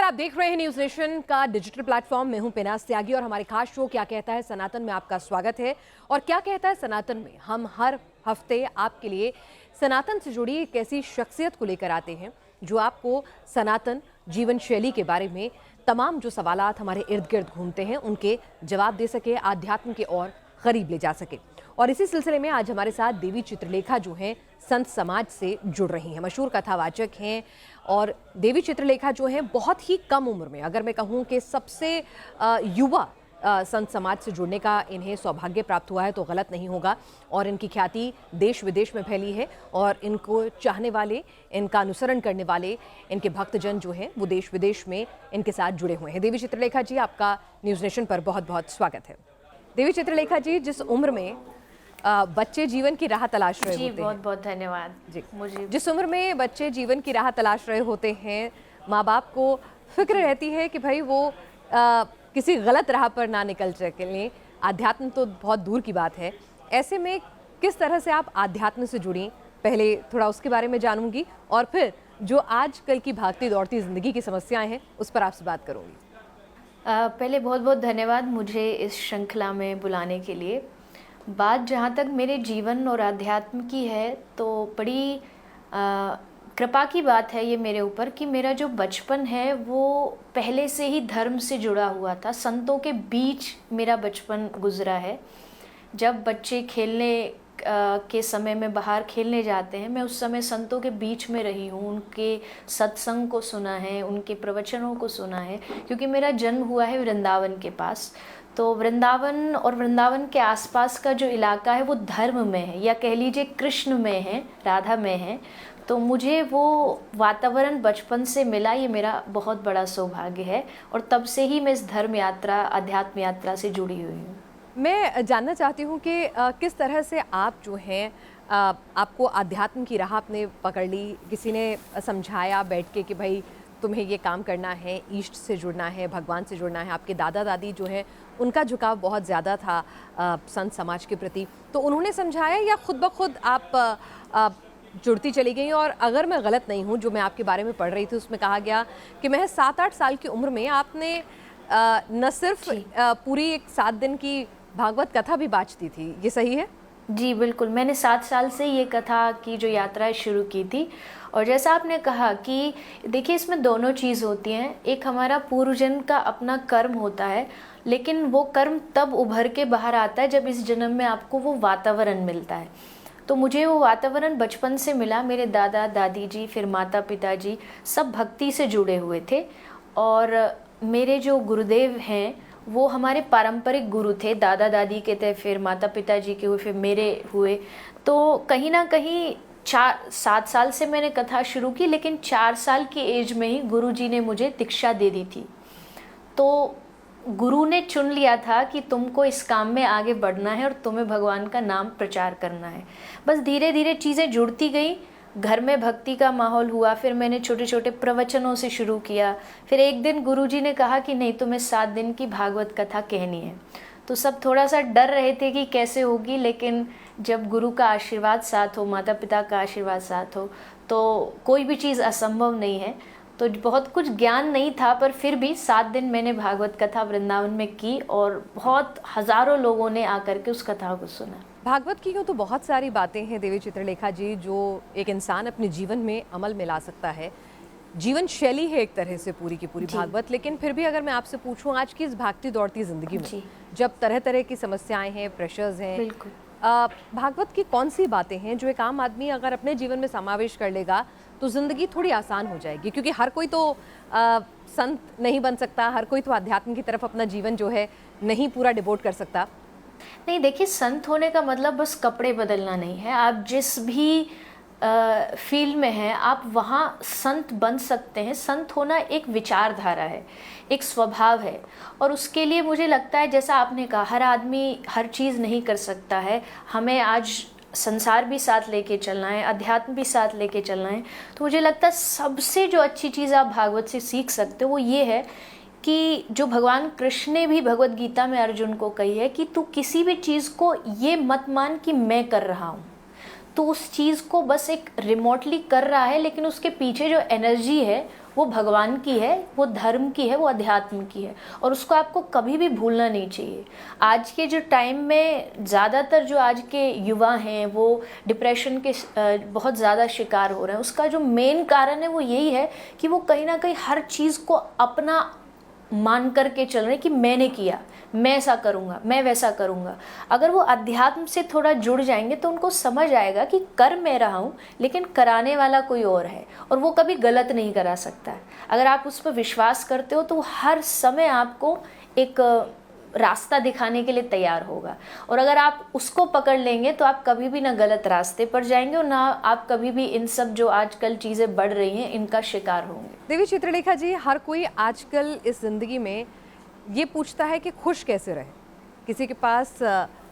आप देख रहे हैं न्यूज नेशन का डिजिटल प्लेटफॉर्म। मैं हूं पिनास त्यागी और हमारे खास शो क्या कहता है सनातन में आपका स्वागत है। और क्या कहता है सनातन में हम हर हफ्ते आपके लिए सनातन से जुड़ी एक ऐसी शख्सियत को लेकर आते हैं जो आपको सनातन जीवन शैली के बारे में तमाम जो सवालात हमारे इर्द गिर्द घूमते हैं उनके जवाब दे सके, आध्यात्म के और करीब ले जा सके। और इसी सिलसिले में आज हमारे साथ देवी चित्रलेखा जो हैं संत समाज से जुड़ रही हैं, मशहूर कथावाचक हैं। और देवी चित्रलेखा जो हैं बहुत ही कम उम्र में, अगर मैं कहूँ कि सबसे युवा संत समाज से जुड़ने का इन्हें सौभाग्य प्राप्त हुआ है तो गलत नहीं होगा। और इनकी ख्याति देश विदेश में फैली है और इनको चाहने वाले, इनका अनुसरण करने वाले, इनके भक्तजन जो हैं वो देश विदेश में इनके साथ जुड़े हुए हैं। देवी चित्रलेखा जी, आपका न्यूज़ नेशन पर बहुत बहुत स्वागत है। देवी चित्रलेखा जी, जिस उम्र में बच्चे जीवन की राह तलाश रहे होते हैं, बहुत बहुत धन्यवाद जी, मुझे। जिस उम्र में बच्चे जीवन की राह तलाश रहे होते हैं, माँ बाप को फिक्र रहती है कि भाई वो किसी गलत राह पर ना निकल सकें। आध्यात्म तो बहुत दूर की बात है। ऐसे में किस तरह से आप आध्यात्म से जुड़ी, पहले थोड़ा उसके बारे में जानूंगी और फिर जो आजकल की भागती दौड़ती ज़िंदगी की समस्याएं हैं उस पर आपसे बात करूंगी। पहले बहुत बहुत धन्यवाद मुझे इस श्रृंखला में बुलाने के लिए। बात जहाँ तक मेरे जीवन और अध्यात्म की है तो बड़ी कृपा की बात है ये मेरे ऊपर कि मेरा जो बचपन है वो पहले से ही धर्म से जुड़ा हुआ था। संतों के बीच मेरा बचपन गुजरा है। जब बच्चे खेलने के समय में बाहर खेलने जाते हैं, मैं उस समय संतों के बीच में रही हूँ, उनके सत्संग को सुना है, उनके प्रवचनों को सुना है। क्योंकि मेरा जन्म हुआ है वृंदावन के पास, तो वृंदावन और वृंदावन के आसपास का जो इलाका है वो धर्म में है, या कह लीजिए कृष्ण में है, राधा में है। तो मुझे वो वातावरण बचपन से मिला, ये मेरा बहुत बड़ा सौभाग्य है। और तब से ही मैं इस धर्म यात्रा, अध्यात्म यात्रा से जुड़ी हुई हूँ। मैं जानना चाहती हूँ कि किस तरह से आप जो हैं, आपको आध्यात्म की राह आपने पकड़ ली, किसी ने समझाया बैठ के कि भाई तुम्हें ये काम करना है, ईष्ट से जुड़ना है, भगवान से जुड़ना है। आपके दादा दादी जो है उनका झुकाव बहुत ज़्यादा था संत समाज के प्रति, तो उन्होंने समझाया या खुद ब खुद आप जुड़ती चली गई? और अगर मैं गलत नहीं हूँ, जो मैं आपके बारे में पढ़ रही थी उसमें कहा गया कि मैं 7-8 साल की उम्र में आपने न सिर्फ पूरी एक 7 दिन की भागवत कथा भी बाँचती थी, ये सही है? जी बिल्कुल, मैंने 7 साल से ये कथा की जो यात्रा शुरू की थी। और जैसा आपने कहा कि देखिए इसमें दोनों चीज़ होती हैं। एक हमारा पूर्वजन्म का अपना कर्म होता है, लेकिन वो कर्म तब उभर के बाहर आता है जब इस जन्म में आपको वो वातावरण मिलता है। तो मुझे वो वातावरण बचपन से मिला। मेरे दादा दादी जी, फिर माता पिता जी सब भक्ति से जुड़े हुए थे। और मेरे जो गुरुदेव हैं वो हमारे पारंपरिक गुरु थे। दादा दादी के थे, फिर माता पिता जी के हुए, फिर मेरे हुए। तो कहीं ना कहीं 7 साल से मैंने कथा शुरू की, लेकिन 4 साल की एज में ही गुरु जी ने मुझे दीक्षा दे दी थी। तो गुरु ने चुन लिया था कि तुमको इस काम में आगे बढ़ना है और तुम्हें भगवान का नाम प्रचार करना है। बस धीरे धीरे चीज़ें जुड़ती गई। घर में भक्ति का माहौल हुआ, फिर मैंने छोटे छोटे प्रवचनों से शुरू किया। फिर एक दिन गुरुजी ने कहा कि नहीं, तुम्हें 7 दिन की भागवत कथा कहनी है। तो सब थोड़ा सा डर रहे थे कि कैसे होगी, लेकिन जब गुरु का आशीर्वाद साथ हो, माता पिता का आशीर्वाद साथ हो, तो कोई भी चीज़ असंभव नहीं है। तो बहुत कुछ ज्ञान नहीं था, पर फिर भी 7 दिन मैंने भागवत कथा वृंदावन में की और बहुत हज़ारों लोगों ने आकर के उस कथा को सुना। भागवत की यूँ तो बहुत सारी बातें हैं देवी चित्रलेखा जी जो एक इंसान अपने जीवन में अमल में ला सकता है। जीवन शैली है एक तरह से पूरी की पूरी भागवत। लेकिन फिर भी अगर मैं आपसे पूछूं, आज की इस भागती दौड़ती ज़िंदगी में जब तरह तरह की समस्याएं हैं, प्रेशर्स हैं, बिल्कुल, भागवत की कौन सी बातें हैं जो एक आम आदमी अगर अपने जीवन में समावेश कर लेगा तो ज़िंदगी थोड़ी आसान हो जाएगी? क्योंकि हर कोई तो संत नहीं बन सकता, हर कोई तो अध्यात्म की तरफ अपना जीवन जो है नहीं पूरा डिवोट कर सकता। नहीं, देखिए संत होने का मतलब बस कपड़े बदलना नहीं है। आप जिस भी फील्ड में हैं आप वहाँ संत बन सकते हैं। संत होना एक विचारधारा है, एक स्वभाव है। और उसके लिए मुझे लगता है, जैसा आपने कहा, हर आदमी हर चीज़ नहीं कर सकता है। हमें आज संसार भी साथ लेके चलना है, अध्यात्म भी साथ लेके चलना है। तो मुझे लगता है सबसे जो अच्छी चीज़ आप भागवत से सीख सकते हो वो ये है कि जो भगवान कृष्ण ने भी भगवत गीता में अर्जुन को कही है कि तू किसी भी चीज़ को ये मत मान कि मैं कर रहा हूँ। तो उस चीज़ को बस एक रिमोटली कर रहा है, लेकिन उसके पीछे जो एनर्जी है वो भगवान की है, वो धर्म की है, वो अध्यात्म की है, और उसको आपको कभी भी भूलना नहीं चाहिए। आज के जो टाइम में ज़्यादातर जो आज के युवा हैं वो डिप्रेशन के बहुत ज़्यादा शिकार हो रहे हैं। उसका जो मेन कारण है वो यही है कि वो कहीं ना कहीं हर चीज़ को अपना मान करके चल रहे हैं कि मैंने किया, मैं ऐसा करूँगा, मैं वैसा करूँगा। अगर वो अध्यात्म से थोड़ा जुड़ जाएंगे तो उनको समझ आएगा कि कर मैं रहा हूँ, लेकिन कराने वाला कोई और है, और वो कभी गलत नहीं करा सकता है। अगर आप उस पर विश्वास करते हो तो वो हर समय आपको एक रास्ता दिखाने के लिए तैयार होगा, और अगर आप उसको पकड़ लेंगे तो आप कभी भी ना गलत रास्ते पर जाएंगे और ना आप कभी भी इन सब जो आजकल चीज़ें बढ़ रही हैं इनका शिकार होंगे। देवी चित्रलेखा जी, हर कोई आजकल इस ज़िंदगी में ये पूछता है कि खुश कैसे रहे। किसी के पास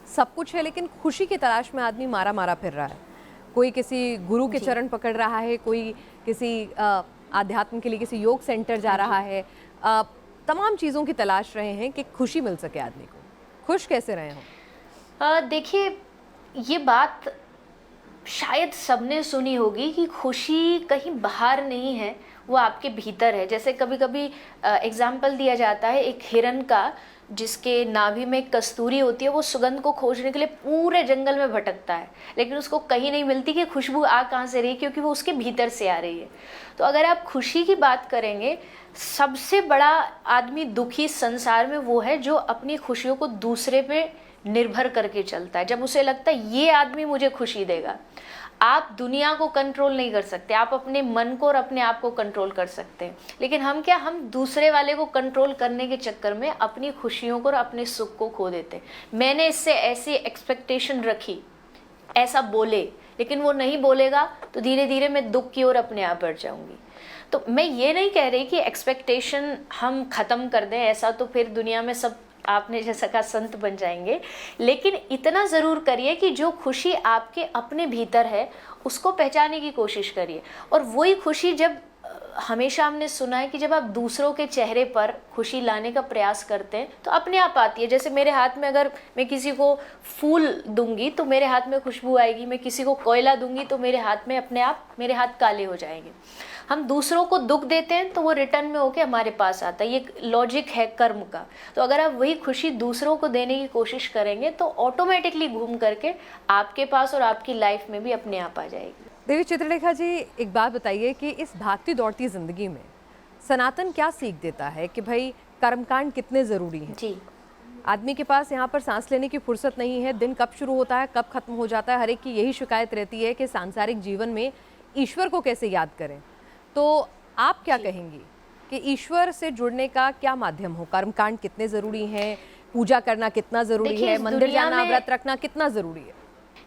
सब कुछ है लेकिन खुशी की तलाश में आदमी मारा मारा फिर रहा है। कोई किसी गुरु के चरण पकड़ रहा है, कोई किसी आध्यात्म के लिए किसी योग सेंटर जा रहा है, तमाम चीज़ों की तलाश रहे हैं कि खुशी मिल सके आदमी को। खुश कैसे रहे हो? देखिए, ये बात शायद सबने सुनी होगी कि खुशी कहीं बाहर नहीं है, वो आपके भीतर है। जैसे कभी कभी एग्जाम्पल दिया जाता है एक हिरन का, जिसके नाभि में कस्तूरी होती है, वो सुगंध को खोजने के लिए पूरे जंगल में भटकता है, लेकिन उसको कहीं नहीं मिलती कि खुशबू आ कहाँ से रही है, क्योंकि वो उसके भीतर से आ रही है। तो अगर आप खुशी की बात करेंगे, सबसे बड़ा आदमी दुखी संसार में वो है जो अपनी खुशियों को दूसरे पे निर्भर करके चलता है। जब उसे लगता है ये आदमी मुझे खुशी देगा। आप दुनिया को कंट्रोल नहीं कर सकते, आप अपने मन को और अपने आप को कंट्रोल कर सकते हैं, लेकिन हम दूसरे वाले को कंट्रोल करने के चक्कर में अपनी खुशियों को और अपने सुख को खो देते हैं। मैंने इससे ऐसी एक्सपेक्टेशन रखी, ऐसा बोले, लेकिन वो नहीं बोलेगा तो धीरे धीरे मैं दुख की ओर अपने आप बढ़ जाऊंगी। तो मैं ये नहीं कह रही कि एक्सपेक्टेशन हम ख़त्म कर दें, ऐसा तो फिर दुनिया में सब आपने जैसा कहा संत बन जाएंगे, लेकिन इतना ज़रूर करिए कि जो खुशी आपके अपने भीतर है उसको पहचानने की कोशिश करिए। और वही खुशी जब हमेशा हमने सुना है कि जब आप दूसरों के चेहरे पर खुशी लाने का प्रयास करते हैं तो अपने आप आती है। जैसे मेरे हाथ में अगर मैं किसी को फूल दूंगी तो मेरे हाथ में खुशबू आएगी, मैं किसी को कोयला दूंगी तो मेरे हाथ में अपने आप मेरे हाथ काले हो जाएंगे। हम दूसरों को दुख देते हैं तो वो रिटर्न में होके हमारे पास आता है। ये लॉजिक है कर्म का। तो अगर आप वही खुशी दूसरों को देने की कोशिश करेंगे तो ऑटोमेटिकली घूम करके आपके पास और आपकी लाइफ में भी अपने आप आ जाएगी। देवी चित्रलेखा जी, एक बात बताइए कि इस भागती दौड़ती ज़िंदगी में सनातन क्या सीख देता है कि भाई कर्मकांड कितने ज़रूरी हैं? जी, आदमी के पास यहाँ पर सांस लेने की फुर्सत नहीं है, दिन कब शुरू होता है कब खत्म हो जाता है। हर एक की यही शिकायत रहती है कि सांसारिक जीवन में ईश्वर को कैसे याद करें। तो आप क्या कहेंगी कि ईश्वर से जुड़ने का क्या माध्यम हो? कर्मकांड कितने ज़रूरी हैं? पूजा करना कितना ज़रूरी है? मंदिर जाना, व्रत रखना कितना ज़रूरी है?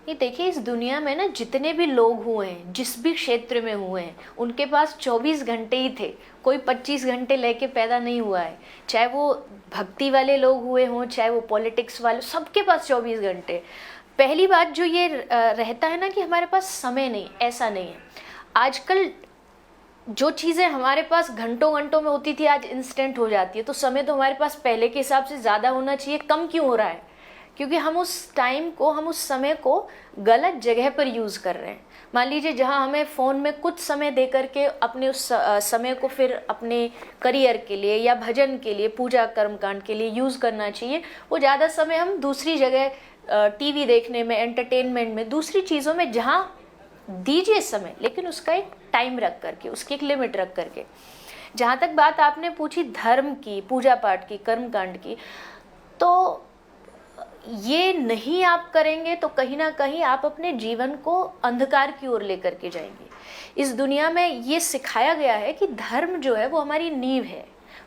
ये देखिए, इस दुनिया में ना जितने भी लोग हुए हैं, जिस भी क्षेत्र में हुए हैं, उनके पास 24 घंटे ही थे। कोई 25 घंटे लेके पैदा नहीं हुआ है। चाहे वो भक्ति वाले लोग हुए हों, चाहे वो पॉलिटिक्स वाले, सबके पास 24 घंटे। पहली बात जो ये रहता है ना कि हमारे पास समय नहीं, ऐसा नहीं है। आजकल जो चीज़ें हमारे पास घंटों घंटों में होती थी आज इंस्टेंट हो जाती है। तो समय तो हमारे पास पहले के हिसाब से ज़्यादा होना चाहिए, कम क्यों हो रहा है? क्योंकि हम उस टाइम को, हम उस समय को गलत जगह पर यूज़ कर रहे हैं। मान लीजिए जहां हमें फ़ोन में कुछ समय दे करके अपने उस समय को फिर अपने करियर के लिए या भजन के लिए, पूजा कर्मकांड के लिए यूज़ करना चाहिए, वो ज़्यादा समय हम दूसरी जगह टीवी देखने में, एंटरटेनमेंट में, दूसरी चीज़ों में जहाँ दीजिए समय, लेकिन उसका एक टाइम रख करके, उसकी एक लिमिट रख करके। जहाँ तक बात आपने पूछी धर्म की, पूजा पाठ की, कर्मकांड की, तो ये नहीं आप करेंगे तो कहीं ना कहीं आप अपने जीवन को अंधकार की ओर लेकर के जाएंगे। इस दुनिया में ये सिखाया गया है कि धर्म जो है वो हमारी नींव है,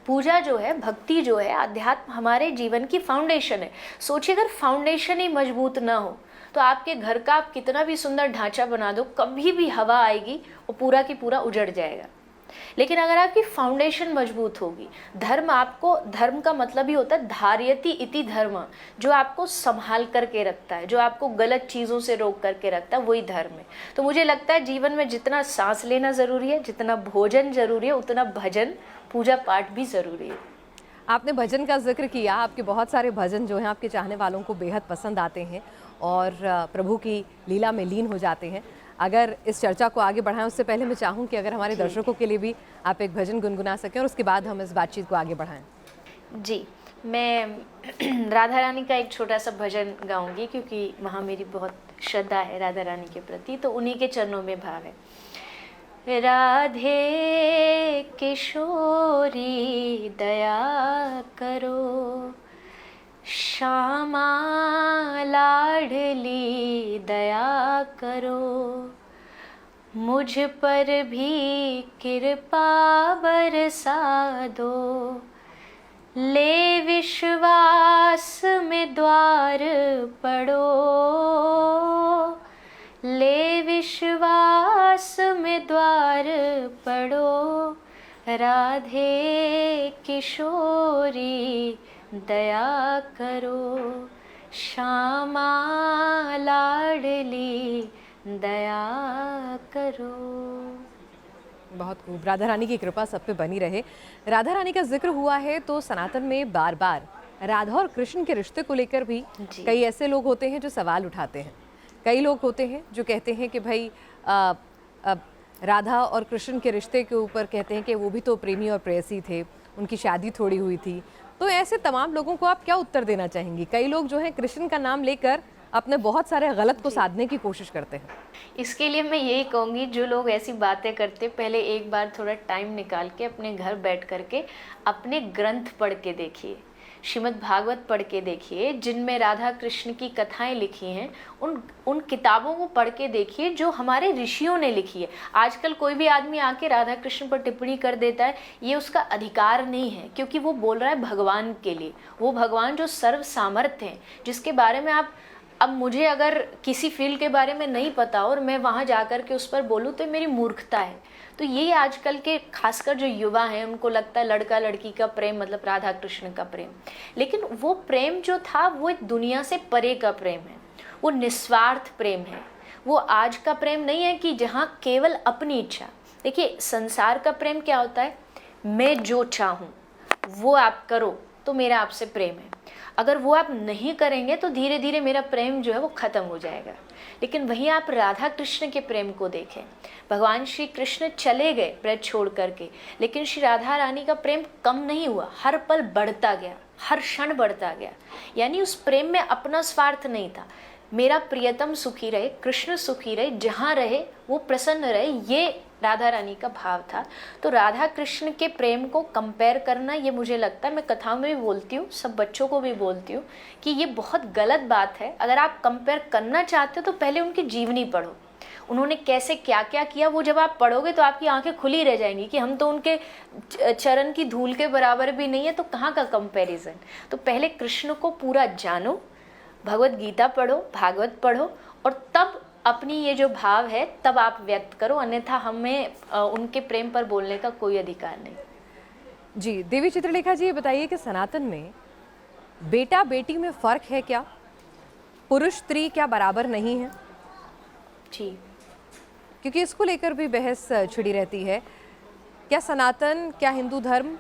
पूजा जो है, भक्ति जो है, अध्यात्म हमारे जीवन की फाउंडेशन है। सोचिए अगर फाउंडेशन ही मजबूत ना हो तो आपके घर का आप कितना भी सुंदर ढांचा बना दो, कभी भी हवा आएगी वो पूरा की पूरा उजड़ जाएगा। लेकिन अगर आपकी फाउंडेशन मजबूत होगी, धर्म का मतलब ही होता है धार्यति इति धर्म, जो आपको संभाल करके रखता है, जो आपको गलत चीज़ों से रोक करके रखता है, वही धर्म है। तो मुझे लगता है जीवन में जितना सांस लेना ज़रूरी है, जितना भोजन ज़रूरी है, उतना भजन पूजा पाठ भी ज़रूरी है। आपने भजन का जिक्र किया। आपके बहुत सारे भजन जो हैं आपके चाहने वालों को बेहद पसंद आते हैं और प्रभु की लीला में लीन हो जाते हैं। अगर इस चर्चा को आगे बढ़ाएं उससे पहले मैं चाहूँ कि अगर हमारे दर्शकों के लिए भी आप एक भजन गुनगुना सकें और उसके बाद हम इस बातचीत को आगे बढ़ाएं। जी, मैं राधा रानी का एक छोटा सा भजन गाऊंगी क्योंकि वहाँ मेरी बहुत श्रद्धा है राधा रानी के प्रति, तो उन्हीं के चरणों में भाव है। राधे किशोरी दया करो, श्यामा लाडली दया करो, मुझ पर भी कृपा बरसा दो, ले विश्वास में द्वार पड़ो, ले विश्वास में द्वार पड़ो, राधे किशोरी दया करो, श्यामा लाडली दया करो। बहुत खूब। राधा रानी की कृपा सब पे बनी रहे। राधा रानी का जिक्र हुआ है तो सनातन में बार बार राधा और कृष्ण के रिश्ते को लेकर भी कई ऐसे लोग होते हैं जो सवाल उठाते हैं। कई लोग होते हैं जो कहते हैं कि भाई राधा और कृष्ण के रिश्ते के ऊपर कहते हैं कि वो भी तो प्रेमी और प्रेयसी थे, उनकी शादी थोड़ी हुई थी। तो ऐसे तमाम लोगों को आप क्या उत्तर देना चाहेंगी? कई लोग जो हैं कृष्ण का नाम लेकर अपने बहुत सारे गलत को साधने की कोशिश करते हैं। इसके लिए मैं यही कहूँगी, जो लोग ऐसी बातें करते पहले एक बार थोड़ा टाइम निकाल के अपने घर बैठ करके अपने ग्रंथ पढ़ के देखिए, श्रीमद् भागवत पढ़ के देखिए, जिनमें राधा कृष्ण की कथाएं लिखी हैं, उन किताबों को पढ़ के देखिए जो हमारे ऋषियों ने लिखी है। आजकल कोई भी आदमी आके राधा कृष्ण पर टिप्पणी कर देता है, ये उसका अधिकार नहीं है, क्योंकि वो बोल रहा है भगवान के लिए। वो भगवान जो सर्व सामर्थ्य हैं, जिसके बारे में आप, अब मुझे अगर किसी फील्ड के बारे में नहीं पता और मैं वहाँ जा कर के उस पर बोलूँ तो मेरी मूर्खता है। तो ये आजकल के खासकर जो युवा हैं उनको लगता है लड़का लड़की का प्रेम मतलब राधा कृष्ण का प्रेम, लेकिन वो प्रेम जो था वो एक दुनिया से परे का प्रेम है, वो निस्वार्थ प्रेम है। वो आज का प्रेम नहीं है कि जहाँ केवल अपनी इच्छा। देखिए संसार का प्रेम क्या होता है, मैं जो चाहूँ वो आप करो तो मेरा आपसे प्रेम है, अगर वो आप नहीं करेंगे तो धीरे धीरे मेरा प्रेम जो है वो ख़त्म हो जाएगा। लेकिन वहीं आप राधा कृष्ण के प्रेम को देखें, भगवान श्री कृष्ण चले गए ब्रज छोड़ करके, लेकिन श्री राधा रानी का प्रेम कम नहीं हुआ, हर पल बढ़ता गया, हर क्षण बढ़ता गया। यानी उस प्रेम में अपना स्वार्थ नहीं था, मेरा प्रियतम सुखी रहे, कृष्ण सुखी रहे, जहाँ रहे वो प्रसन्न रहे, ये राधा रानी का भाव था। तो राधा कृष्ण के प्रेम को कंपेयर करना, ये मुझे लगता है, मैं कथाओं में भी बोलती हूँ, सब बच्चों को भी बोलती हूँ कि ये बहुत गलत बात है। अगर आप कंपेयर करना चाहते हो तो पहले उनकी जीवनी पढ़ो, उन्होंने कैसे क्या क्या किया, वो जब आप पढ़ोगे तो आपकी आंखें खुली रह जाएंगी कि हम तो उनके चरण की धूल के बराबर भी नहीं है, तो कहाँ का कंपैरिजन। तो पहले कृष्ण को पूरा जानो, भगवत गीता पढ़ो, भागवत पढ़ो, और तब अपनी ये जो भाव है तब आप व्यक्त करो, अन्यथा हमें उनके प्रेम पर बोलने का कोई अधिकार नहीं। जी देवी चित्रलेखा जी, ये बताइए कि सनातन में बेटा बेटी में फ़र्क है क्या? पुरुष स्त्री क्या बराबर नहीं है? जी, क्योंकि इसको लेकर भी बहस छिड़ी रहती है। क्या सनातन, क्या हिंदू धर्म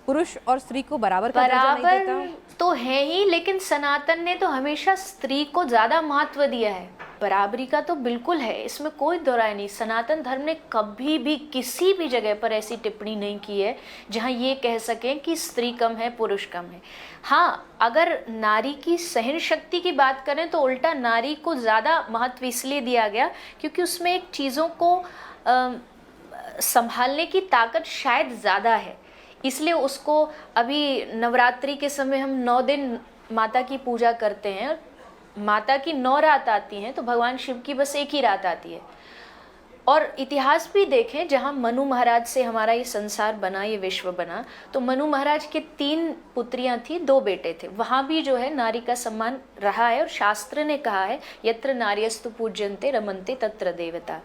पुरुष और स्त्री को बराबर का दर्जा नहीं देता? बराबर तो है ही, लेकिन सनातन ने तो हमेशा स्त्री को ज़्यादा महत्व दिया है। बराबरी का तो बिल्कुल है, इसमें कोई दो राय नहीं। सनातन धर्म ने कभी भी किसी भी जगह पर ऐसी टिप्पणी नहीं की है जहाँ ये कह सकें कि स्त्री कम है पुरुष कम है। हाँ, अगर नारी की सहन शक्ति की बात करें तो उल्टा नारी को ज़्यादा महत्व इसलिए दिया गया क्योंकि उसमें एक चीज़ों को संभालने की ताकत शायद ज़्यादा है, इसलिए उसको अभी नवरात्रि के समय हम 9 दिन माता की पूजा करते हैं। माता की 9 रात आती हैं तो भगवान शिव की बस एक ही रात आती है। और इतिहास भी देखें, जहाँ मनु महाराज से हमारा ये संसार बना, ये विश्व बना, तो मनु महाराज के 3 पुत्रियां थी, 2 बेटे थे। वहाँ भी जो है नारी का सम्मान रहा है, और शास्त्र ने कहा है यत्र नार्यस्तु पूज्यन्ते रमन्ते तत्र देवता।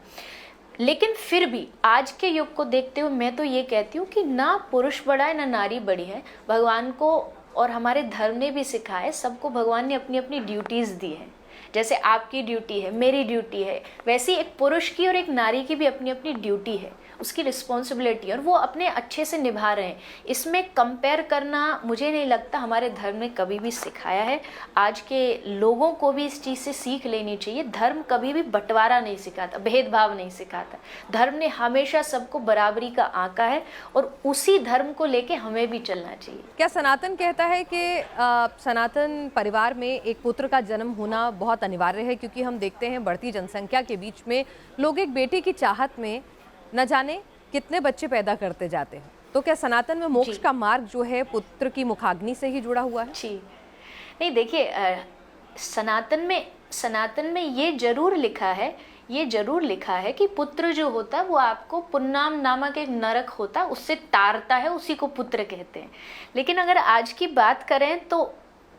लेकिन फिर भी आज के युग को देखते हुए मैं तो ये कहती हूँ कि ना पुरुष बड़ा है ना नारी बड़ी है। भगवान को और हमारे धर्म ने भी सिखाया है, सबको भगवान ने अपनी अपनी ड्यूटीज़ दी है। जैसे आपकी ड्यूटी है, मेरी ड्यूटी है, वैसे ही एक पुरुष की और एक नारी की भी अपनी अपनी ड्यूटी है, उसकी रिस्पॉन्सिबिलिटी, और वो अपने अच्छे से निभा रहे हैं। इसमें कंपेयर करना मुझे नहीं लगता हमारे धर्म ने कभी भी सिखाया है। आज के लोगों को भी इस चीज़ से सीख लेनी चाहिए। धर्म कभी भी बंटवारा नहीं सिखाता, भेदभाव नहीं सिखाता। धर्म ने हमेशा सबको बराबरी का आंका है और उसी धर्म को लेके हमें भी चलना चाहिए। क्या सनातन कहता है कि सनातन परिवार में एक पुत्र का जन्म होना बहुत अनिवार्य है, क्योंकि हम देखते हैं बढ़ती जनसंख्या के बीच में लोग एक बेटी की चाहत में न जाने कितने बच्चे पैदा करते जाते हैं। तो क्या सनातन में मोक्ष का मार्ग जो है पुत्र की मुखाग्नि से ही जुड़ा हुआ है? जी नहीं, देखिए सनातन में ये जरूर लिखा है कि पुत्र जो होता है वो आपको पुन्नाम नामक एक नरक होता है उससे तारता है, उसी को पुत्र कहते हैं। लेकिन अगर आज की बात करें तो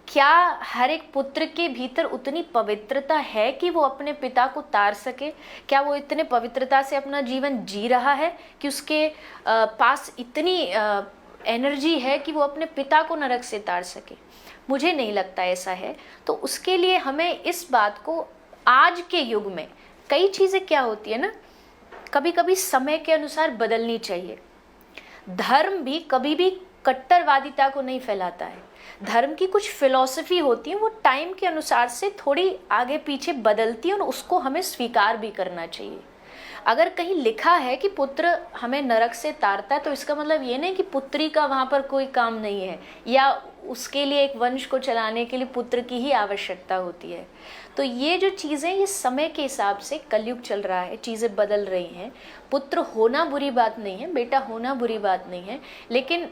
क्या हर एक पुत्र के भीतर उतनी पवित्रता है कि वो अपने पिता को तार सके? क्या वो इतने पवित्रता से अपना जीवन जी रहा है कि उसके पास इतनी एनर्जी है कि वो अपने पिता को नरक से तार सके? मुझे नहीं लगता ऐसा है। तो उसके लिए हमें इस बात को, आज के युग में कई चीज़ें क्या होती है ना, कभी कभी समय के अनुसार बदलनी चाहिए। धर्म भी कभी भी कट्टरवादिता को नहीं फैलाता है। धर्म की कुछ फिलॉसफी होती है, वो टाइम के अनुसार से थोड़ी आगे पीछे बदलती है और उसको हमें स्वीकार भी करना चाहिए। अगर कहीं लिखा है कि पुत्र हमें नरक से तारता है तो इसका मतलब ये नहीं कि पुत्री का वहाँ पर कोई काम नहीं है, या उसके लिए एक वंश को चलाने के लिए पुत्र की ही आवश्यकता होती है। तो ये जो चीज़ें, ये समय के हिसाब से, कलयुग चल रहा है, चीज़ें बदल रही हैं। पुत्र होना बुरी बात नहीं है, बेटा होना बुरी बात नहीं है, लेकिन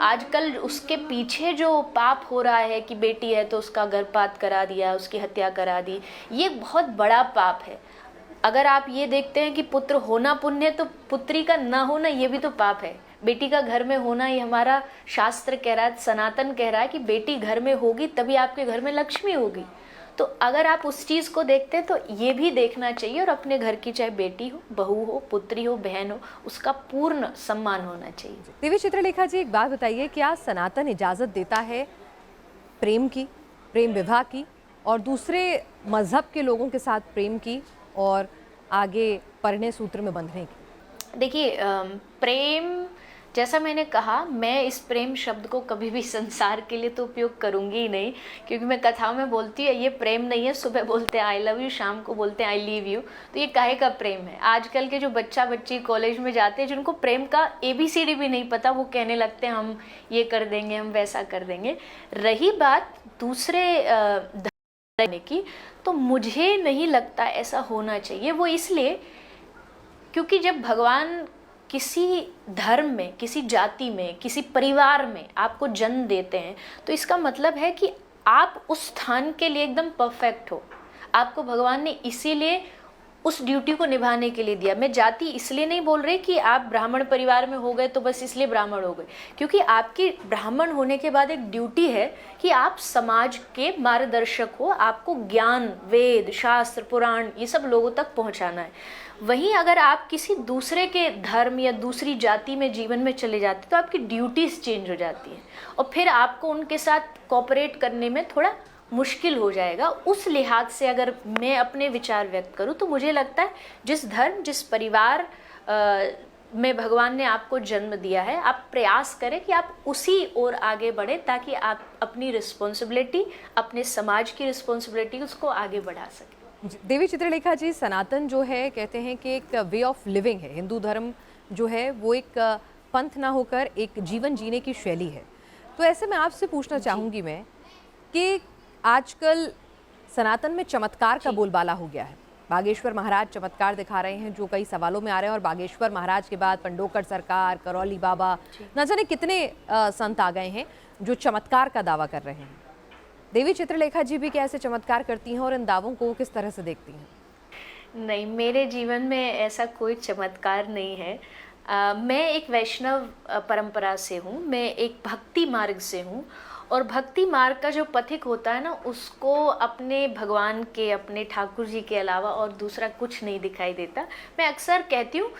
आजकल उसके पीछे जो पाप हो रहा है कि बेटी है तो उसका गर्भपात करा दिया, उसकी हत्या करा दी, ये बहुत बड़ा पाप है। अगर आप ये देखते हैं कि पुत्र होना पुण्य है तो पुत्री का ना होना ये भी तो पाप है। बेटी का घर में होना, ये हमारा शास्त्र कह रहा है, सनातन कह रहा है कि बेटी घर में होगी तभी आपके घर में लक्ष्मी होगी। तो अगर आप उस चीज़ को देखते हैं तो ये भी देखना चाहिए, और अपने घर की चाहे बेटी हो, बहू हो, पुत्री हो, बहन हो, उसका पूर्ण सम्मान होना चाहिए। देवी चित्रलेखा जी, एक बात बताइए, क्या सनातन इजाज़त देता है प्रेम की, प्रेम विवाह की, और दूसरे मज़हब के लोगों के साथ प्रेम की और आगे परिणय सूत्र में बंधने की? देखिए, प्रेम, जैसा मैंने कहा, मैं इस प्रेम शब्द को कभी भी संसार के लिए तो उपयोग करूंगी ही नहीं, क्योंकि मैं कथाओं में बोलती हूँ ये प्रेम नहीं है। सुबह बोलते हैं आई लव यू, शाम को बोलते हैं आई लीव यू, तो ये काहे का प्रेम है? आजकल के जो बच्चा बच्ची कॉलेज में जाते हैं, जिनको प्रेम का ABCD भी नहीं पता, वो कहने लगते हैं हम ये कर देंगे, हम वैसा कर देंगे। रही बात दूसरे धर्म की, तो मुझे नहीं लगता ऐसा होना चाहिए। वो इसलिए क्योंकि जब भगवान किसी धर्म में, किसी जाति में, किसी परिवार में आपको जन्म देते हैं, तो इसका मतलब है कि आप उस स्थान के लिए एकदम परफेक्ट हो। आपको भगवान ने इसीलिए उस ड्यूटी को निभाने के लिए दिया। मैं जाति इसलिए नहीं बोल रही कि आप ब्राह्मण परिवार में हो गए तो बस इसलिए ब्राह्मण हो गए, क्योंकि आपकी ब्राह्मण होने के बाद एक ड्यूटी है कि आप समाज के मार्गदर्शक हो। आपको ज्ञान, वेद, शास्त्र, पुराण, ये सब लोगों तक पहुंचाना है। वहीं अगर आप किसी दूसरे के धर्म या दूसरी जाति में जीवन में चले जाते तो आपकी ड्यूटीज चेंज हो जाती हैं, और फिर आपको उनके साथ कोऑपरेट करने में थोड़ा मुश्किल हो जाएगा। उस लिहाज से अगर मैं अपने विचार व्यक्त करूं तो मुझे लगता है जिस धर्म, जिस परिवार में भगवान ने आपको जन्म दिया है, आप प्रयास करें कि आप उसी ओर आगे बढ़े, ताकि आप अपनी रिस्पॉन्सिबिलिटी, अपने समाज की रिस्पॉन्सिबिलिटी, उसको आगे बढ़ा सकें। देवी चित्रलेखा जी, सनातन जो है कहते हैं कि एक वे ऑफ लिविंग है। हिंदू धर्म जो है वो एक पंथ ना होकर एक जीवन जीने की शैली है। तो ऐसे में आपसे पूछना चाहूँगी मैं कि आजकल सनातन में चमत्कार का बोलबाला हो गया है। बागेश्वर महाराज चमत्कार दिखा रहे हैं जो कई सवालों में आ रहे हैं, और बागेश्वर महाराज के बाद पंडोकर सरकार, करौली बाबा, न जाने कितने संत आ गए हैं जो चमत्कार का दावा कर रहे हैं। देवी चित्रलेखा जी भी क्या ऐसे चमत्कार करती हैं, और इन दावों को किस तरह से देखती हैं? नहीं, मेरे जीवन में ऐसा कोई चमत्कार नहीं है। मैं एक वैष्णव परंपरा से हूँ, मैं एक भक्ति मार्ग से हूँ, और भक्ति मार्ग का जो पथिक होता है ना, उसको अपने भगवान के, अपने ठाकुर जी के अलावा और दूसरा कुछ नहीं दिखाई देता। मैं अक्सर कहती हूँ,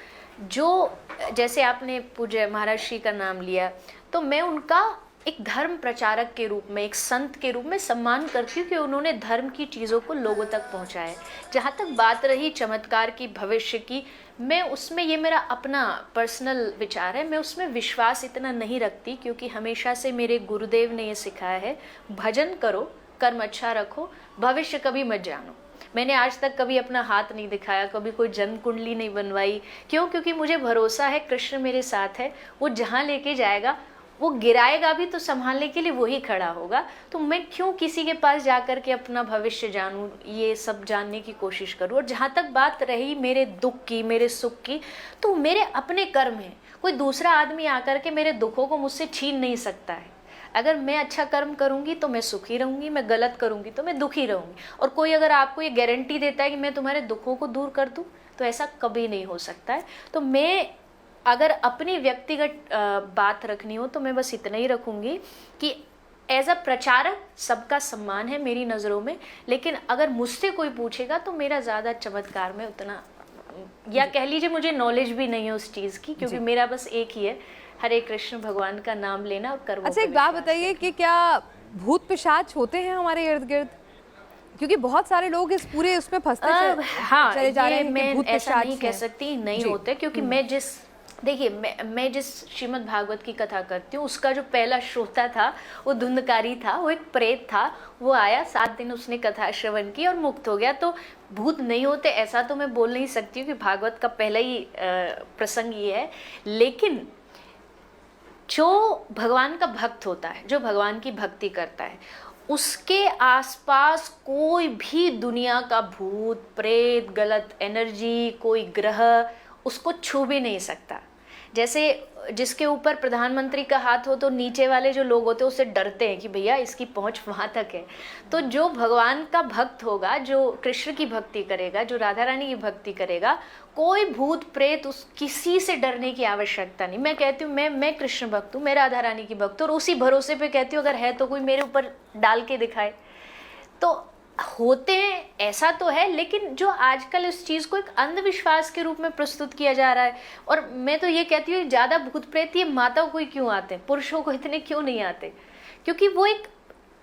जो जैसे आपने पूज्य महाराज श्री का नाम लिया, तो मैं उनका एक धर्म प्रचारक के रूप में, एक संत के रूप में सम्मान करती हूँ कि उन्होंने धर्म की चीज़ों को लोगों तक पहुँचाया है। जहाँ तक बात रही चमत्कार की, भविष्य की, मैं उसमें, ये मेरा अपना पर्सनल विचार है, मैं उसमें विश्वास इतना नहीं रखती, क्योंकि हमेशा से मेरे गुरुदेव ने ये सिखाया है, भजन करो, कर्म अच्छा रखो, भविष्य कभी मत जानो। मैंने आज तक कभी अपना हाथ नहीं दिखाया, कभी कोई जन्म कुंडली नहीं बनवाई। क्यों? क्योंकि मुझे भरोसा है कृष्ण मेरे साथ है, वो जहाँ लेके जाएगा, वो गिराएगा भी तो संभालने के लिए वही खड़ा होगा। तो मैं क्यों किसी के पास जाकर के अपना भविष्य जानूं, ये सब जानने की कोशिश करूं। और जहाँ तक बात रही मेरे दुख की, मेरे सुख की, तो मेरे अपने कर्म हैं। कोई दूसरा आदमी आकर के मेरे दुखों को मुझसे छीन नहीं सकता है। अगर मैं अच्छा कर्म करूंगी तो मैं सुखी रहूंगी, मैं गलत करूंगी तो मैं दुखी रहूंगी। और कोई अगर आपको ये गारंटी देता है कि मैं तुम्हारे दुखों को दूर कर दूं, तो ऐसा कभी नहीं हो सकता है। तो मैं अगर अपनी व्यक्तिगत बात रखनी हो तो मैं बस इतना ही रखूंगी कि एज अ प्रचारक सबका सम्मान है मेरी नज़रों में, लेकिन अगर मुझसे कोई पूछेगा तो मेरा ज़्यादा चमत्कार में उतना, या कह लीजिए मुझे नॉलेज भी नहीं है उस चीज़ की, क्योंकि मेरा बस एक ही है, हरे कृष्ण भगवान का नाम लेना और कर्मों। अच्छा, एक बात बताइए कि क्या भूत पिशाच होते हैं हमारे इर्द गिर्द? क्योंकि बहुत सारे लोग इस पूरे उसमें फंसते हाँ, चले जा रहे हैं कि मैं भूत ऐसा पिशाच नहीं कह हैं। सकती नहीं होते, क्योंकि मैं जिस, देखिए मैं जिस श्रीमद् भागवत की कथा करती हूँ, उसका जो पहला श्रोता था वो धुंधकारी था, वो एक प्रेत था। वो आया, 7 दिन उसने कथा श्रवण की और मुक्त हो गया। तो भूत नहीं होते ऐसा तो मैं बोल नहीं सकती हूँ कि भागवत का पहला ही प्रसंग ये है। लेकिन जो भगवान का भक्त होता है, जो भगवान की भक्ति करता है, उसके आसपास कोई भी दुनिया का भूत प्रेत, गलत एनर्जी, कोई ग्रह उसको छू भी नहीं सकता। जैसे जिसके ऊपर प्रधानमंत्री का हाथ हो तो नीचे वाले जो लोग होते हैं उससे डरते हैं कि भैया इसकी पहुंच वहां तक है। तो जो भगवान का भक्त होगा, जो कृष्ण की भक्ति करेगा, जो राधा रानी की भक्ति करेगा, कोई भूत प्रेत उस किसी से डरने की आवश्यकता नहीं। मैं कहती हूँ मैं कृष्ण भक्त हूँ, मैं राधा रानी की भक्त हूँ, और उसी भरोसे पे कहती हूँ अगर है तो कोई मेरे ऊपर डाल के दिखाए। तो होते हैं ऐसा तो है, लेकिन जो आजकल इस चीज़ को एक अंधविश्वास के रूप में प्रस्तुत किया जा रहा है। और मैं तो ये कहती हूँ ज़्यादा भूत प्रेत ये माताओं को ही क्यों आते हैं, पुरुषों को इतने क्यों नहीं आते? क्योंकि वो एक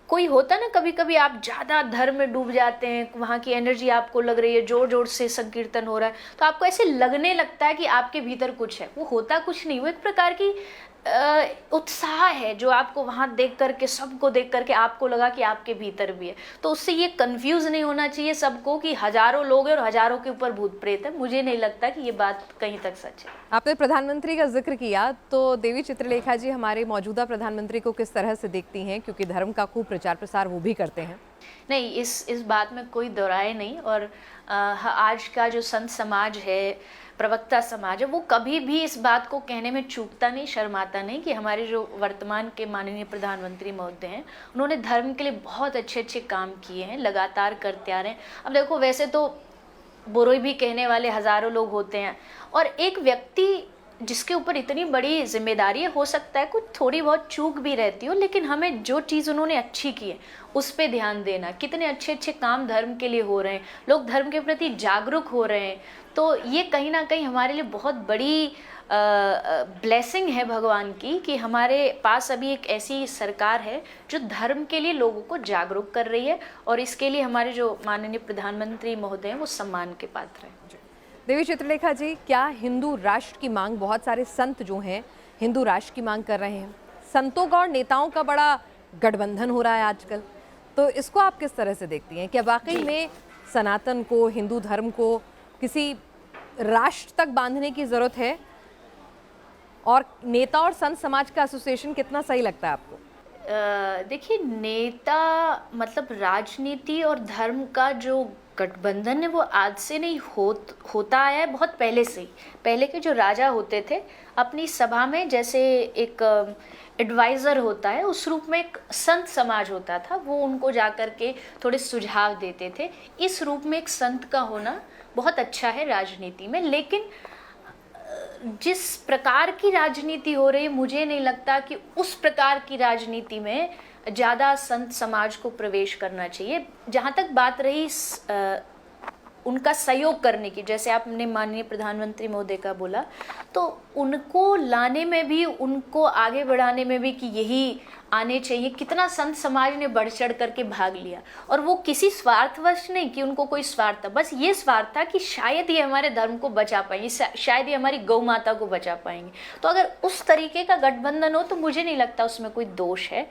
कोई होता ना, कभी कभी आप ज़्यादा धर्म में डूब जाते हैं, वहाँ की एनर्जी आपको लग रही है, जोर जोर से संकीर्तन हो रहा है, तो आपको ऐसे लगने लगता है कि आपके भीतर कुछ है। वो होता कुछ नहीं, वो एक प्रकार की उत्साह है जो आपको वहाँ देख करके, सबको देख करके आपको लगा कि आपके भीतर भी है। तो उससे ये कंफ्यूज नहीं होना चाहिए सबको कि हजारों लोग हैं और हजारों के ऊपर भूत प्रेत है। मुझे नहीं लगता कि ये बात कहीं तक सच है। आपने प्रधानमंत्री का जिक्र किया, तो देवी चित्रलेखा जी हमारे मौजूदा प्रधानमंत्री को किस तरह से देखती हैं? क्योंकि धर्म का खूब प्रचार प्रसार वो भी करते हैं। नहीं, इस बात में कोई दोराय नहीं। और आज का जो संत समाज है, प्रवक्ता समाज है, वो कभी भी इस बात को कहने में चूकता नहीं, शर्माता नहीं कि हमारे जो वर्तमान के माननीय प्रधानमंत्री महोदय हैं, उन्होंने धर्म के लिए बहुत अच्छे अच्छे काम किए हैं, लगातार करते आ रहे हैं। अब देखो, वैसे तो बुराई भी कहने वाले हज़ारों लोग होते हैं, और एक व्यक्ति जिसके ऊपर इतनी बड़ी जिम्मेदारी है, हो सकता है कुछ थोड़ी बहुत चूक भी रहती हो, लेकिन हमें जो चीज़ उन्होंने अच्छी की है उस पर ध्यान देना। कितने अच्छे अच्छे काम धर्म के लिए हो रहे हैं, लोग धर्म के प्रति जागरूक हो रहे हैं। तो ये कहीं ना कहीं हमारे लिए बहुत बड़ी ब्लेसिंग है भगवान की कि हमारे पास अभी एक ऐसी सरकार है जो धर्म के लिए लोगों को जागरूक कर रही है, और इसके लिए हमारे जो माननीय प्रधानमंत्री महोदय हैं वो सम्मान के पात्र हैं। देवी चित्रलेखा जी, क्या हिंदू राष्ट्र की मांग, बहुत सारे संत जो हैं हिंदू राष्ट्र की मांग कर रहे हैं, संतों का और नेताओं का बड़ा गठबंधन हो रहा है आजकल, तो इसको आप किस तरह से देखती हैं? क्या वाकई में सनातन को, हिंदू धर्म को किसी राष्ट्र तक बांधने की ज़रूरत है? और नेता और संत समाज का एसोसिएशन कितना सही लगता है आपको? देखिए, नेता मतलब राजनीति और धर्म का जो गठबंधन है वो आज से नहीं होता आया है, बहुत पहले से ही। पहले के जो राजा होते थे, अपनी सभा में जैसे एक एडवाइज़र होता है, उस रूप में एक संत समाज होता था, वो उनको जा कर के थोड़े सुझाव देते थे। इस रूप में एक संत का होना बहुत अच्छा है राजनीति में। लेकिन जिस प्रकार की राजनीति हो रही है, मुझे नहीं लगता कि उस प्रकार की राजनीति में ज़्यादा संत समाज को प्रवेश करना चाहिए। जहाँ तक बात रही उनका सहयोग करने की, जैसे आपने माननीय प्रधानमंत्री महोदय का बोला, तो उनको लाने में भी, उनको आगे बढ़ाने में भी कि यही आने चाहिए, कितना संत समाज ने बढ़ चढ़ करके भाग लिया। और वो किसी स्वार्थवश नहीं कि उनको कोई स्वार्थ था, बस ये स्वार्थ था कि शायद ये हमारे धर्म को बचा पाएंगे, शायद ये हमारी गौ माता को बचा पाएंगे। तो अगर उस तरीके का गठबंधन हो तो मुझे नहीं लगता उसमें कोई दोष है।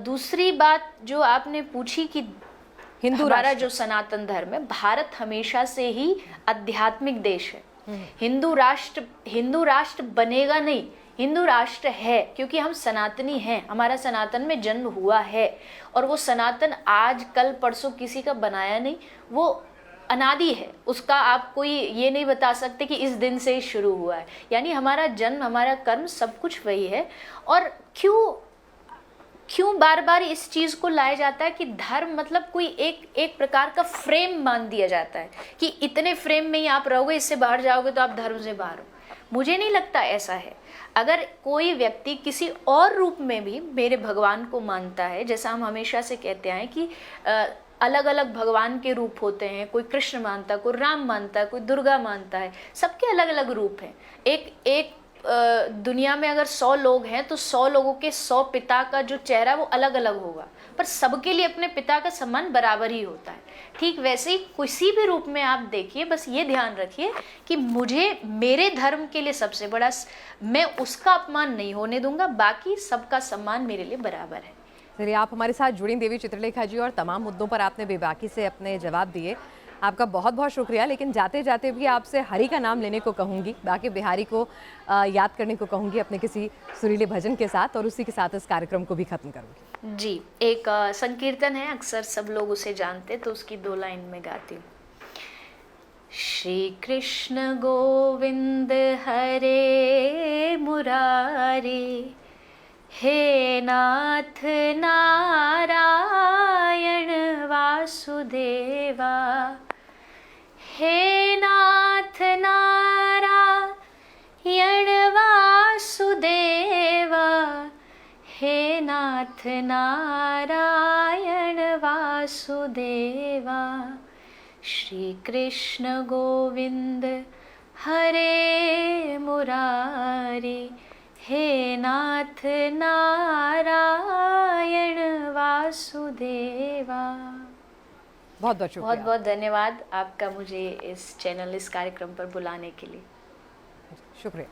दूसरी बात जो आपने पूछी कि हमारा जो सनातन धर्म है, भारत हमेशा से ही आध्यात्मिक देश है। हिंदू राष्ट्र बनेगा नहीं, हिंदू राष्ट्र है, क्योंकि हम सनातनी हैं, हमारा सनातन में जन्म हुआ है। और वो सनातन आज कल परसों किसी का बनाया नहीं, वो अनादि है, उसका आप कोई ये नहीं बता सकते कि इस दिन से ही शुरू हुआ है। यानी हमारा जन्म, हमारा कर्म, सब कुछ वही है। और क्यों बार बार इस चीज को लाया जाता है कि धर्म मतलब कोई एक प्रकार का फ्रेम मान दिया जाता है कि इतने फ्रेम में ही आप रहोगे, इससे बाहर जाओगे तो आप धर्म से बाहर हो। मुझे नहीं लगता ऐसा है। अगर कोई व्यक्ति किसी और रूप में भी मेरे भगवान को मानता है, जैसा हम हमेशा से कहते हैं कि अलग अलग भगवान के रूप होते हैं, कोई कृष्ण मानता है, कोई राम मानता है, कोई दुर्गा मानता है, सबके अलग अलग रूप हैं। एक दुनिया में अगर 100 लोग हैं तो 100 लोगों के 100 पिता का जो चेहरा वो अलग अलग होगा, पर सबके लिए अपने पिता का सम्मान बराबर ही होता है। ठीक वैसे ही किसी भी रूप में आप देखिए, बस ये ध्यान रखिए कि मुझे मेरे धर्म के लिए सबसे बड़ा, मैं उसका अपमान नहीं होने दूंगा, बाकी सबका सम्मान मेरे लिए बराबर है। चलिए, आप हमारे साथ जुड़ी देवी चित्रलेखा जी, और तमाम मुद्दों पर आपने बेबाकी से अपने जवाब दिए। आपका बहुत बहुत शुक्रिया। लेकिन जाते जाते भी आपसे हरि का नाम लेने को कहूँगी, बाकी बिहारी को याद करने को कहूँगी अपने किसी सुरीले भजन के साथ, और उसी के साथ इस कार्यक्रम को भी खत्म करूँगी। जी, एक संकीर्तन है, अक्सर सब लोग उसे जानते, तो उसकी 2 लाइन में गाती हूँ। श्री कृष्ण गोविंद हरे मुरारी, हे नाथ नारायण वासुदेवा, हे नाथ नारायण वासुदेवा, हे नाथ नारायण वासुदेवा। श्री कृष्ण गोविंद हरे मुरारी, हे नाथ नारायण वासुदेवा। बहुत बहुत शुक्रिया। बहुत बहुत धन्यवाद आपका मुझे इस चैनल, इस कार्यक्रम पर बुलाने के लिए। शुक्रिया।